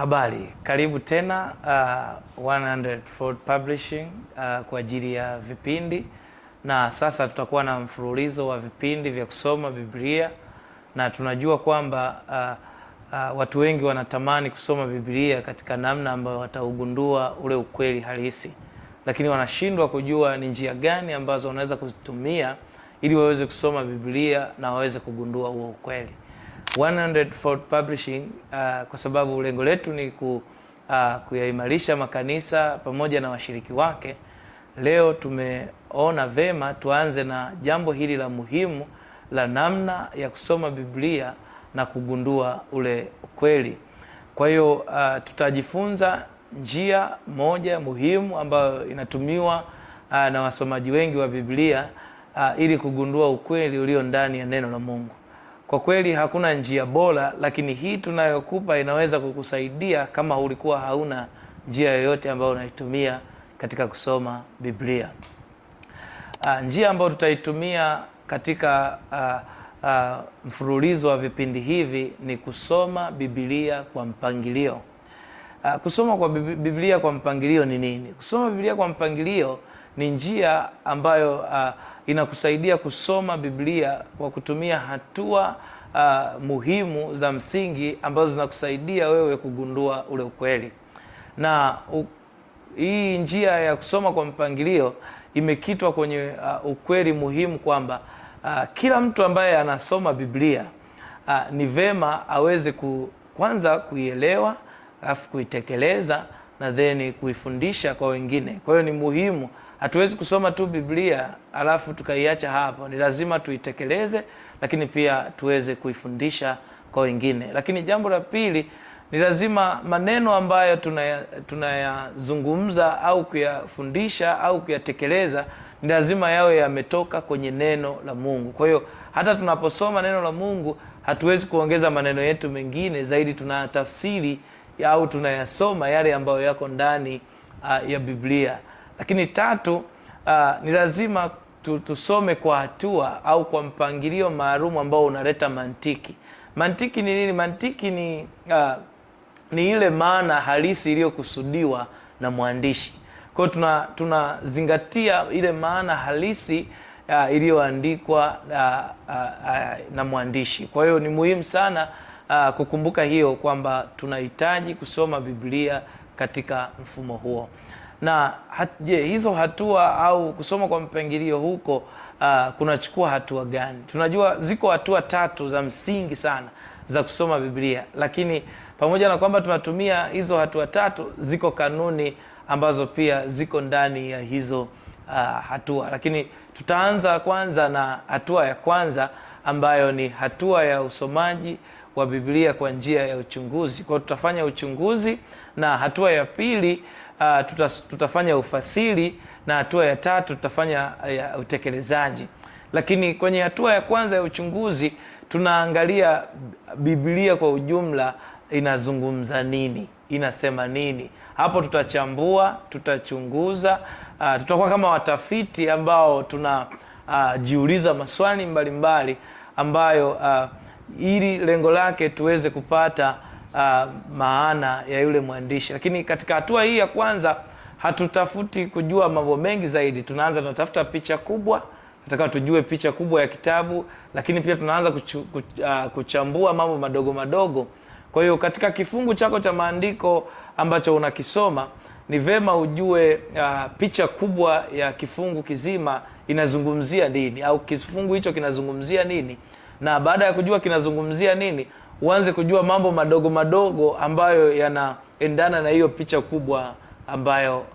Habari, karibu tena 100 Fold Publishing kwa ajili ya vipindi, na sasa tutakuwa na mfululizo wa vipindi vya kusoma Biblia, na tunajua kwamba watu wengi wanatamani kusoma Biblia katika namna ambayo wataugundua ule ukweli halisi, lakini wanashindwa kujua ni njia gani ambazo wanaweza kuzitumia ili waweze kusoma Biblia na waweze kugundua huo ukweli. 100 Fold Publishing kwa sababu lengo letu ni kuyaimarisha makanisa pamoja na washiriki wake. Leo tumeona vema tuanze na jambo hili la muhimu la namna ya kusoma Biblia na kugundua ule ukweli. Kwa hiyo tutajifunza njia moja muhimu ambayo inatumiwa na wasomaji wengi wa Biblia ili kugundua ukweli ulio ndani ya neno la Mungu. Kwa kweli hakuna njia bora, lakini hii tunayokupa inaweza kukusaidia kama ulikuwa hauna njia yoyote ambayo unaitumia katika kusoma Biblia. Njia ambayo tutaitumia katika mfululizo wa vipindi hivi ni kusoma Biblia kwa mpangilio. Kusoma kwa Biblia kwa mpangilio ni nini? Kusoma Biblia kwa mpangilio ni njia ambayo inakusaidia kusoma Biblia kwa kutumia hatua muhimu za msingi ambazo zinakusaidia wewe kugundua ule ukweli. Na hii njia ya kusoma kwa mpangilio imekitwa kwenye ukweli muhimu kwamba kila mtu ambaye anasoma Biblia ni vema aweze kwanza kuielewa, alafu kuitekeleza na then kuifundisha kwa wengine. Kwa hiyo ni muhimu, hatuwezi kusoma tu Biblia alafu tukaiacha hapo. Ni lazima tuitekeleze, lakini pia tuweze kuifundisha kwa wengine. Lakini jambo la pili, ni lazima maneno ambayo tunayazungumza au kuyafundisha au kuyatekeleza ni lazima yawe yametoka kwenye neno la Mungu. Kwa hiyo hata tunaposoma neno la Mungu hatuwezi kuongeza maneno yetu mengine zaidi, tunatafsiri au tunayasoma yale ambayo yako ndani ya Biblia. Lakini tatu, ni lazima tusome kwa hatua au kwa mpangilio maalum ambao unaleta mantiki. Mantiki ni nini? Mantiki ni ile maana halisi iliyokusudiwa na mwandishi. Kwa hiyo tunazingatia ile maana halisi iliyoandikwa na mwandishi. Kwa hiyo ni muhimu sana kukumbuka hiyo kwamba tunahitaji kusoma Biblia katika mfumo huo. Na hizo hatua au kusoma kwa mpangilio huko kunachukua hatua gani? Tunajua ziko hatua tatu za msingi sana za kusoma Biblia, lakini pamoja na kwamba tunatumia hizo hatua tatu, ziko kanuni ambazo pia ziko ndani ya hizo hatua. Lakini tutaanza kwanza na hatua ya kwanza ambayo ni hatua ya usomaji wa Biblia kwa njia ya uchunguzi. Kwa hiyo tutafanya uchunguzi, na hatua ya pili tutafanya ufasiri, na hatua ya tatu tutafanya utekelezaji. Lakini kwenye hatua ya kwanza ya uchunguzi tunaangalia Biblia kwa ujumla inazungumza nini, inasema nini. Hapo tutachambua, tutachunguza, tutakuwa kama watafiti ambao tunajiuliza maswali mbalimbali ambayo ili lengo lake tuweze kupata maana ya yule mwandishi. Lakini katika hatua hii ya kwanza hatutafuti kujua mambo mengi zaidi. Tunatafuta picha kubwa, tunataka tujue picha kubwa ya kitabu, lakini pia tunaanza kuchambua mambo madogo madogo. Kwa hiyo katika kifungu chako cha maandiko ambacho unakisoma ni vema ujue picha kubwa ya kifungu kizima inazungumzia nini, au kifungu hicho kinazungumzia nini. Na baada ya kujua kinazungumzia nini, uanze kujua mambo madogo madogo ambayo yanaendana na hiyo picha kubwa ambayo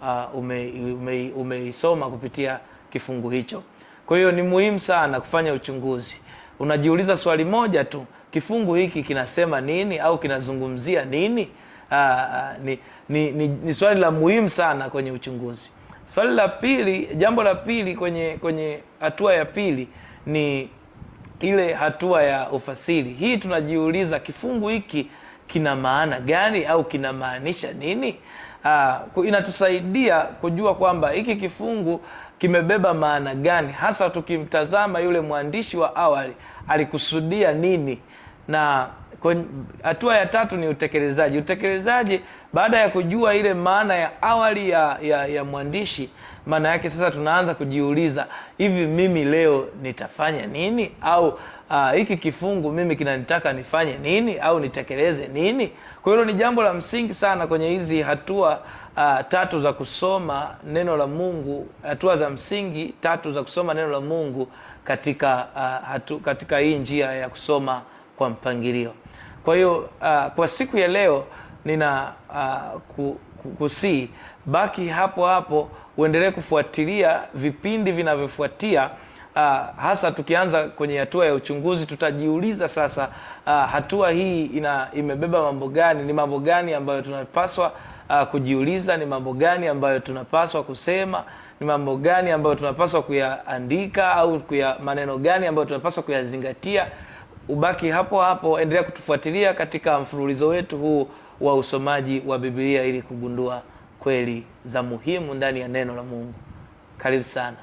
umeisoma kupitia kifungu hicho. Kwa hiyo ni muhimu sana kufanya uchunguzi. Unajiuliza swali moja tu, kifungu hiki kinasema nini au kinazungumzia nini? Ni swali la muhimu sana kwenye uchunguzi. Swali la pili, jambo la pili kwenye hatua ya pili ni ile hatua ya ufasiri. Hii tunajiuliza kifungu hiki kina maana gani au kinamaanisha nini? Inatusaidia kujua kwamba hiki kifungu kimebeba maana gani, hasa tukimtazama yule mwandishi wa awali alikusudia nini. Na Hatua ya tatu ni utekelezaji. Utekelezaji, baada ya kujua ile maana ya awali ya mwandishi, maana yake sasa tunaanza kujiuliza, hivi mimi leo nitafanya nini? Au hiki kifungu mimi kinanitaka nifanye nini au nitekeleze nini? Kwa hiyo ni jambo la msingi sana kwenye hizi hatua tatu za kusoma neno la Mungu, hatua za msingi tatu za kusoma neno la Mungu katika hii njia ya kusoma kwa mpangilio. Kwa hiyo kwa siku ya leo nina kusii baki hapo hapo, uendelee kufuatilia vipindi vinavyofuatia. Hasa tukianza kwenye hatua ya uchunguzi, tutajiuliza sasa, hatua hii imebeba mambo gani? Ni mambo gani ambayo tunapaswa kujiuliza? Ni mambo gani ambayo tunapaswa kusema? Ni mambo gani ambayo tunapaswa kuyaandika? Au maneno gani ambayo tunapaswa kuyazingatia? Ubaki hapo hapo, endelea kutufuatilia katika mfululizo wetu huu wa usomaji wa Biblia ili kugundua kweli za muhimu ndani ya neno la Mungu. Karibu sana.